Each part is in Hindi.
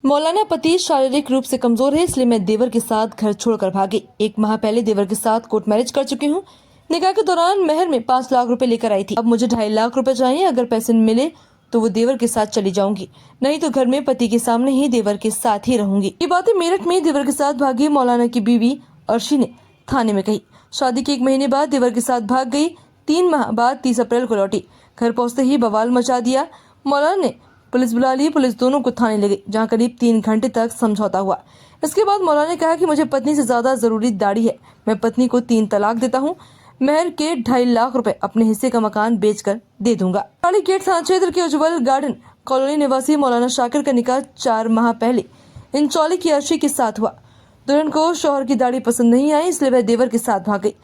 मौलाना पति शारीरिक रूप से कमजोर है, इसलिए मैं देवर के साथ घर छोड़कर भागी। 1 माह पहले देवर के साथ कोर्ट मैरिज कर चुकी हूँ। निकाह के दौरान महर में 5 लाख रुपए लेकर आई थी। अब मुझे 2.5 लाख रुपए चाहिए। अगर पैसे मिले तो वो देवर के साथ चली जाऊंगी, नहीं तो घर में पति के सामने ही देवर के साथ ही रहूंगी। ये बातें मेरठ में देवर के साथ भागी मौलाना की बीवी अर्शी ने थाने में कही। शादी के 1 महीने बाद देवर के साथ भाग गई। 3 माह बाद 30 अप्रैल को लौटी। घर पहुंचते ही बवाल मचा दिया। मौलाना ने पुलिस बुला ली। पुलिस दोनों को थाने ले गई, जहां करीब 3 घंटे तक समझौता हुआ। इसके बाद मौलाना ने कहा कि मुझे पत्नी से ज्यादा जरूरी दाढ़ी है। मैं पत्नी को 3 तलाक देता हूं। महर के 2.5 लाख रुपए अपने हिस्से का मकान बेचकर दे दूंगा। काली गेट थाना क्षेत्र के उज्जवल गार्डन कॉलोनी निवासी मौलाना शाकिर का निकाह 4 माह पहले इंचौली की अर्शी के साथ हुआ। दुल्हन को शौहर की दाढ़ी पसंद नहीं आई, इसलिए वह देवर के साथ भाग गई।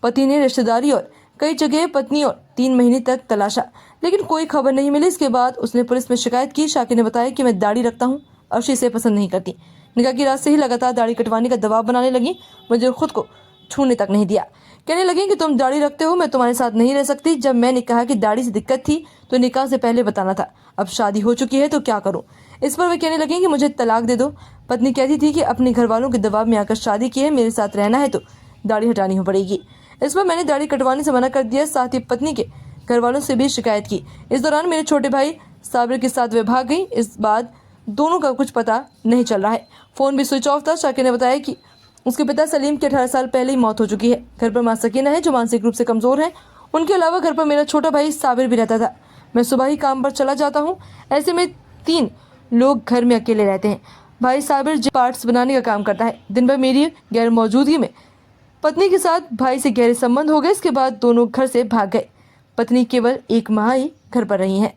पति ने रिश्तेदारी और कई जगह पत्नी और 3 महीने तक तलाशा, लेकिन कोई खबर नहीं मिली। इसके बाद उसने पुलिस में शिकायत की। शाकिर ने बताया कि मैं दाढ़ी रखता हूं, अर्शी से पसंद नहीं करती। निकाह की रात से ही लगातार दाढ़ी कटवाने का दबाव बनाने लगी। मुझे खुद को छूने तक नहीं दिया। कहने लगी कि तुम दाढ़ी रखते हो, मैं तुम्हारे साथ नहीं रह सकती। जब मैंने कहा कि दाढ़ी से दिक्कत थी तो निकाह से पहले बताना था। अब शादी हो चुकी है तो क्या करूं? इस पर वे कहने लगी कि मुझे तलाक दे दो। पत्नी कहती थी कि अपने घर वालों के दबाव में आकर शादी की है, मेरे साथ रहना है तो दाढ़ी हटानी हो पड़ेगी। इस पर मैंने दाढ़ी कटवाने से मना कर दिया। साथ ही पत्नी के घर वालों से भी शिकायत की। इस दौरान मेरे छोटे भाई साबिर के साथ वे भाग गई। इस बाद दोनों का कुछ पता नहीं चल रहा है। फोन भी स्विच ऑफ था। शाकिर ने बताया कि उसके पिता सलीम की 18 साल पहले ही मौत हो चुकी है। घर पर मां सकीना है, जो मानसिक रूप से कमजोर है। उनके अलावा घर पर मेरा छोटा भाई साबिर भी रहता था। मैं सुबह ही काम पर चला जाता हूँ। ऐसे में 3 लोग घर में अकेले रहते हैं। भाई साबिर पार्ट्स बनाने का काम करता है। दिन भर मेरी गैर मौजूदगी में पत्नी के साथ भाई से गहरे संबंध हो गए। इसके बाद दोनों घर से भाग गए। पत्नी केवल 1 माह ही घर पर रही है।